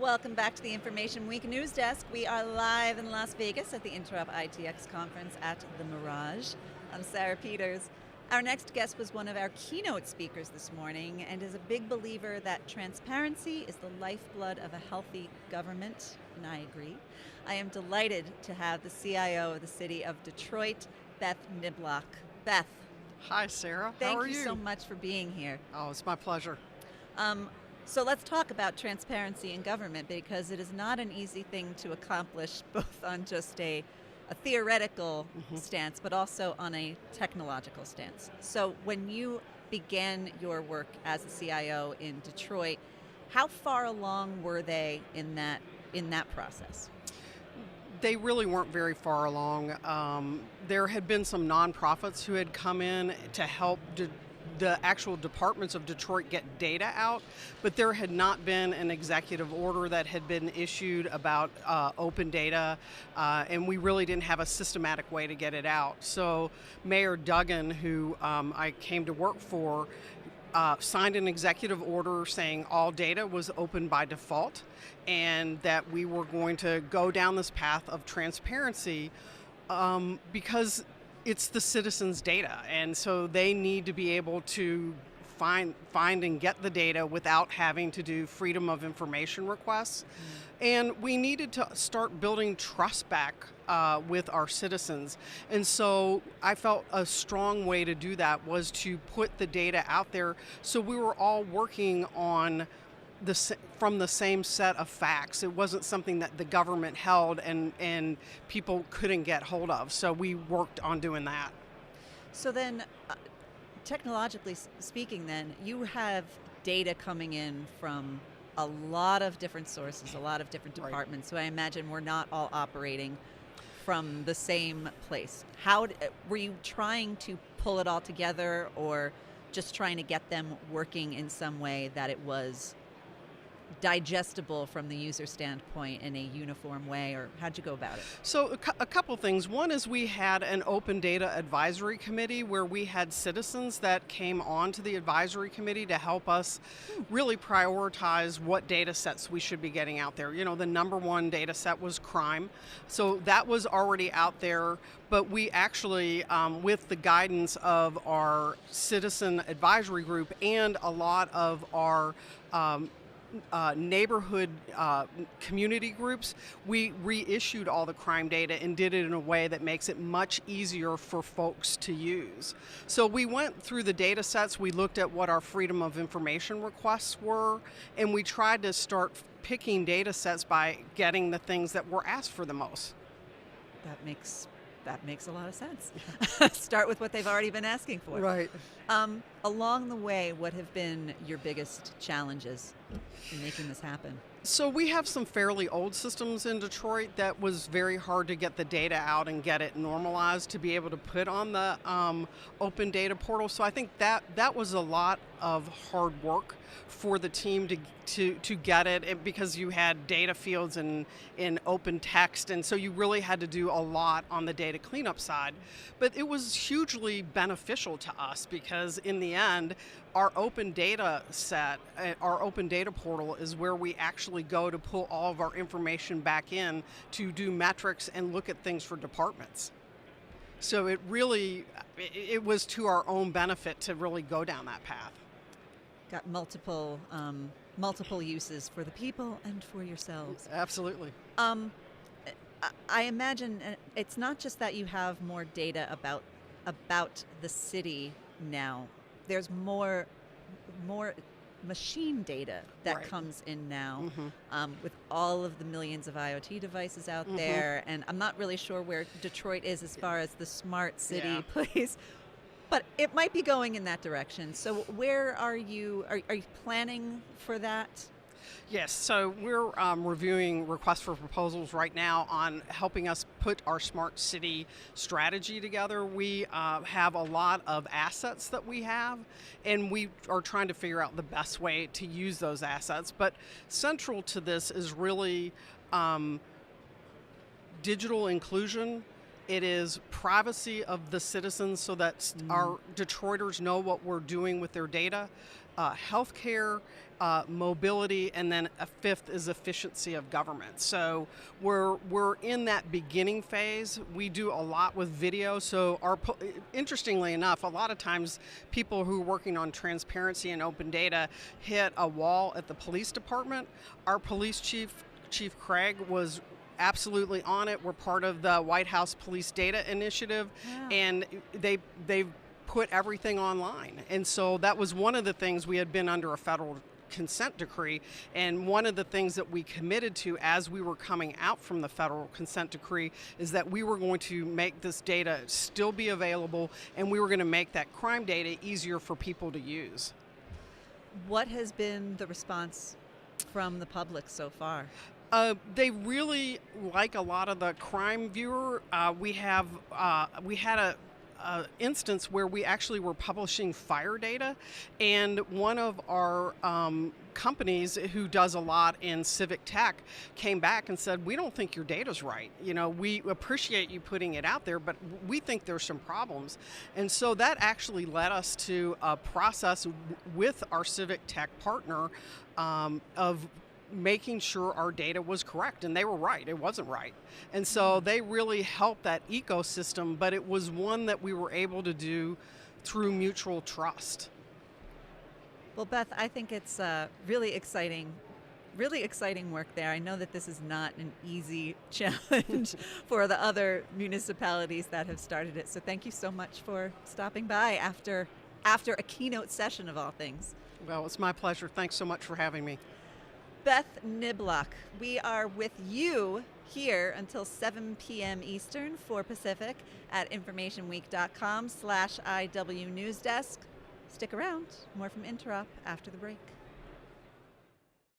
Welcome back to the Information Week News Desk. We are live in Las Vegas at the Interop ITX conference at the Mirage. I'm Sarah Peters. Our next guest was one of our keynote speakers this morning and is a big believer that transparency is the lifeblood of a healthy government, and I agree. I am delighted to have the CIO of the city of Detroit, Beth Niblock. Beth. Hi, Sarah. How are you? Thank you so much for being here. Oh, it's my pleasure. So let's talk about transparency in government, because it is not an easy thing to accomplish, both on just a theoretical stance, but also on a technological stance. So when you began your work as a CIO in Detroit, how far along were they in that process? They really weren't very far along. There had been some nonprofits who had come in to help the actual departments of Detroit get data out, but there had not been an executive order that had been issued about open data, and we really didn't have a systematic way to get it out. So Mayor Duggan, who I came to work for, signed an executive order saying all data was open by default, and that we were going to go down this path of transparency because it's the citizens' data, and so they need to be able to find and get the data without having to do freedom of information requests. And we needed to start building trust back with our citizens. And so I felt a strong way to do that was to put the data out there so we were all working on from the same set of facts. It wasn't something that the government held and people couldn't get hold of. So we worked on doing that. So then, technologically speaking then, you have data coming in from a lot of different sources, a lot of different departments. Right. So I imagine we're not all operating from the same place. How were you trying to pull it all together, or just trying to get them working in some way that it was digestible from the user standpoint in a uniform way, or how'd you go about it? So a couple things. One is we had an open data advisory committee where we had citizens that came on to the advisory committee to help us really prioritize what data sets we should be getting out there. You know, the number one data set was crime. So that was already out there, but we actually, with the guidance of our citizen advisory group and a lot of our neighborhood community groups, we reissued all the crime data and did it in a way that makes it much easier for folks to use. So we went through the data sets, we looked at what our freedom of information requests were, and we tried to start picking data sets by getting the things that were asked for the most. That makes a lot of sense. Start with what they've already been asking for. Right. Along the way, what have been your biggest challenges in making this happen? So we have some fairly old systems in Detroit that was very hard to get the data out and get it normalized to be able to put on the open data portal. So I think that was a lot of hard work for the team to get it, because you had data fields in open text, and so you really had to do a lot on the data cleanup side. But it was hugely beneficial to us, because in the end, our open data set, our open data portal, is where we actually go to pull all of our information back in to do metrics and look at things for departments. So it was to our own benefit to really go down that path. Got multiple uses for the people and for yourselves. Absolutely. I imagine it's not just that you have more data about the city now. There's more machine data that comes in now, with all of the millions of IoT devices out there. And I'm not really sure where Detroit is as far as the smart city place, but it might be going in that direction. So where are you? Are you planning for that? Yes, so we're reviewing requests for proposals right now on helping us put our smart city strategy together. We have a lot of assets that we have, and we are trying to figure out the best way to use those assets. But central to this is really digital inclusion. It is privacy of the citizens so that our Detroiters know what we're doing with their data. healthcare, mobility, and then a fifth is efficiency of government. So we're in that beginning phase. We do a lot with video. So interestingly enough, a lot of times people who are working on transparency and open data hit a wall at the police department. Our police Chief Craig, was absolutely on it. We're part of the White House Police Data Initiative, and they've put everything online. And so that was one of the things. We had been under a federal consent decree, and one of the things that we committed to as we were coming out from the federal consent decree is that we were going to make this data still be available, and we were going to make that crime data easier for people to use. What has been the response from the public so far? They really like a lot of the crime viewer. We had a instance where we actually were publishing fire data, and one of our companies who does a lot in civic tech came back and said, we don't think your data's right. You know, we appreciate you putting it out there, but we think there's some problems. And so that actually led us to a process with our civic tech partner of making sure our data was correct, and they were right. It wasn't right. And so they really helped that ecosystem, but it was one that we were able to do through mutual trust. Well, Beth, I think it's really exciting work there. I know that this is not an easy challenge for the other municipalities that have started it. So thank you so much for stopping by after a keynote session of all things. Well, it's my pleasure. Thanks so much for having me. Beth Niblock, we are with you here until 7 p.m. Eastern, 4 Pacific, at informationweek.com/IW News Desk. Stick around. More from Interop after the break.